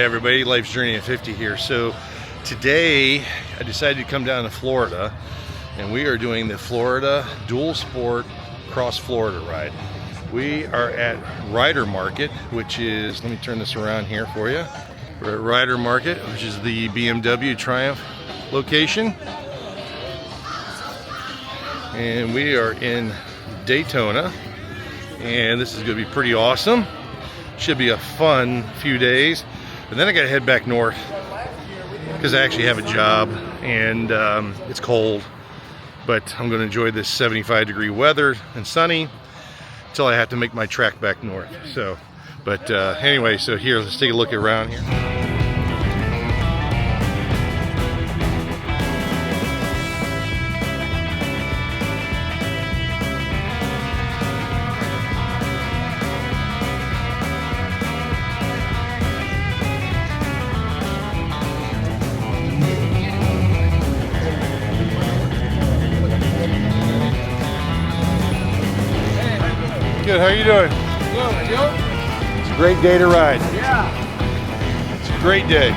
Hey everybody, Life's Journey at 50 here. So today I decided to come down to Florida and we are doing the Florida Dual Sport Cross Florida ride. We are at Rider Market, which is, let me turn this around here for you. We're at Rider Market, which is the BMW Triumph location. And we are in Daytona. And this is going to be pretty awesome. Should be a fun few days. And then I got to head back north because I actually have a job and it's cold. But I'm going to enjoy this 75-degree weather and sunny until I have to make my trek back north. So, but anyway, so here, let's take a look around here. Good, how are you doing? Good, you? It's a great day to ride. Yeah. It's a great day.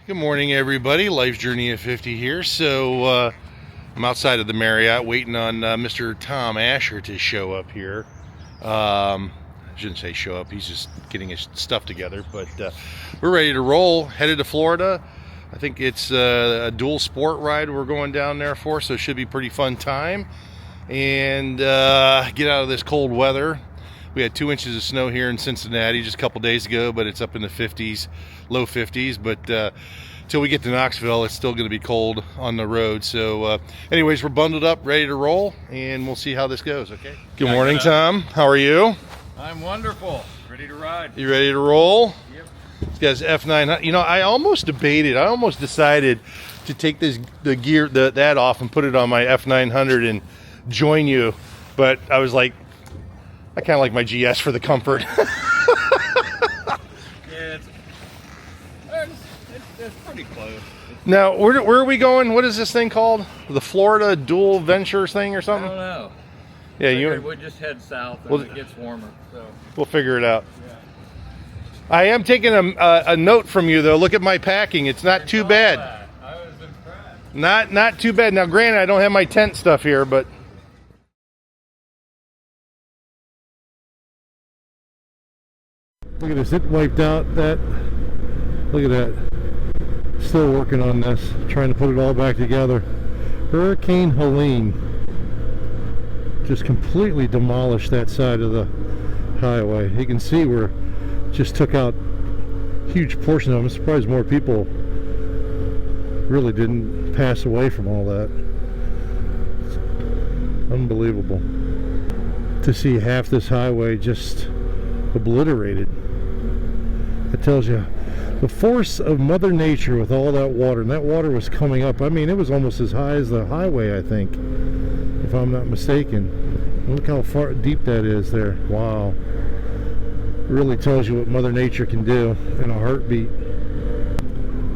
Good morning, everybody. Life's Journey at 50 here. So I'm outside of the Marriott waiting on Mr. Tom Asher to show up here. I shouldn't say show up. He's just getting his stuff together. But we're ready to roll. Headed to Florida. I think it's a dual sport ride we're going down there for. So it should be a pretty fun time. And get out of this cold weather. We had 2 inches of snow here in Cincinnati just a couple days ago, but it's up in the 50s, low 50s. But till we get to Knoxville, it's still going to be cold on the road. So anyways, we're bundled up, ready to roll, and we'll see how this goes, okay? Good morning, Tom. How are you? I'm wonderful. Ready to ride. You ready to roll? Yep. This guy's F900. You know, I almost decided to take that off and put it on my F900 and join you, but I was like, I kind of like my GS for the comfort. Yeah, it's pretty close. Now, where are we going? What is this thing called? The Florida Dual Venture thing or I something? don't know. Yeah, We'll just head south as it gets warmer. So we'll figure it out. yeah. I am taking a note from you, though. Look at my packing. It's not too bad. I was impressed. Not too bad. Now, granted, I don't have my tent stuff here, but... Look at this, it wiped out that. Look at that. Still working on this, trying to put it all back together. Hurricane Helene just completely demolished that side of the highway. You can see where just took out huge portion of them. I'm surprised more people really didn't pass away from all that. It's unbelievable to see half this highway just obliterated. It tells you the force of Mother Nature with all that water, and that water was coming up. I mean, it was almost as high as the highway, I think, if I'm not mistaken. Look how far deep that is there. Wow. It really tells you what Mother Nature can do in a heartbeat.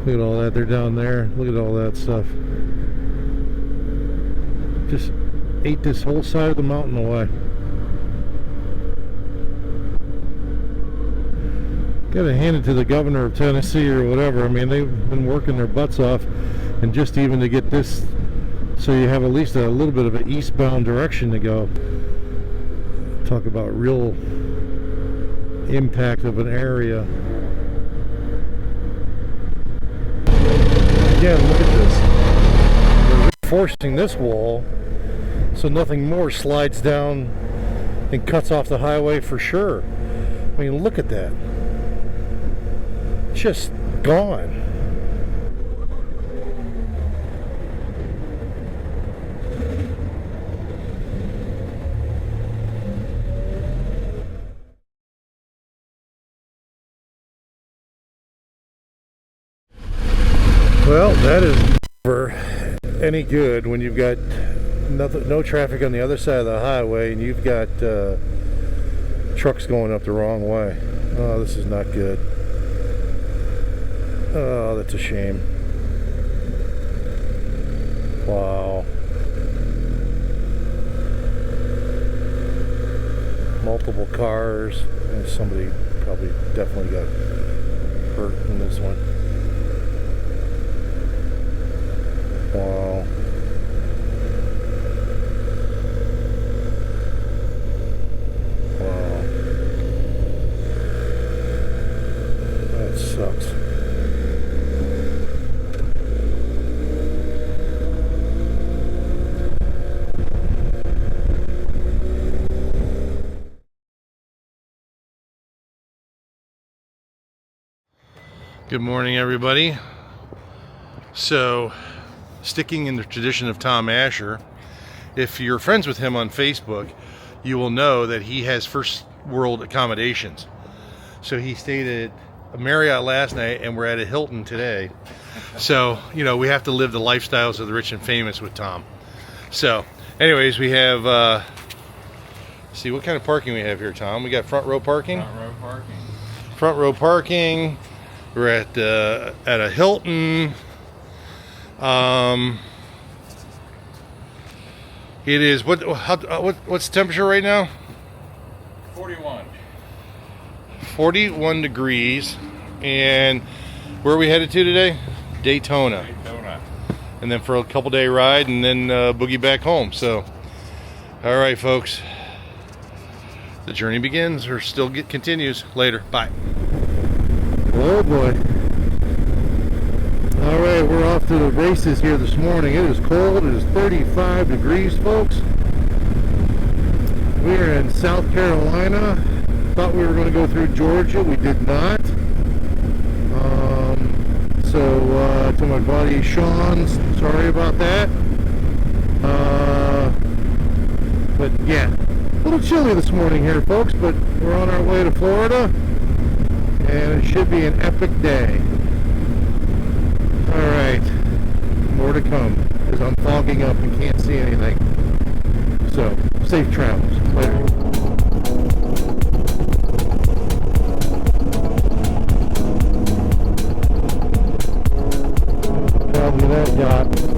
Look at all that. They're down there. Look at all that stuff. Just ate this whole side of the mountain away. Gotta hand it to the governor of Tennessee or whatever. I mean, they've been working their butts off, and just even to get this so you have at least a little bit of an eastbound direction to go. Talk about real impact of an area. Again, look at this. They're reinforcing this wall so nothing more slides down and cuts off the highway for sure. I mean, look at that. Just gone. Well, that is over. any good when you've got no traffic on the other side of the highway and you've got trucks going up the wrong way. Oh, this is not good. Oh, that's a shame. Wow. Multiple cars. And somebody probably definitely got hurt in this one. Wow. Wow. That sucks. Good morning, everybody. So, sticking in the tradition of Tom Asher, if you're friends with him on Facebook, you will know that he has first world accommodations. So he stayed at a Marriott last night and we're at a Hilton today. So, you know, we have to live the lifestyles of the rich and famous with Tom. So, anyways, we have, see what kind of parking we have here, Tom. We got front row parking. Front row parking. Front row parking. We're at a Hilton. It is what's the temperature right now? 41. 41 degrees. And where are we headed to today? Daytona. Daytona. And then for a couple day ride and then boogie back home. So, all right, folks. The journey begins or still continues later. Bye. Oh boy. Alright, we're off to the races here this morning. It is cold. It is 35 degrees, folks. We are in South Carolina. Thought we were going to go through Georgia. We did not. So to my buddy Sean, sorry about that. But yeah, a little chilly this morning here, folks, but we're on our way to Florida. And it should be an epic day. Alright, more to come as I'm fogging up and can't see anything. So, safe travels. Later. Probably that yacht.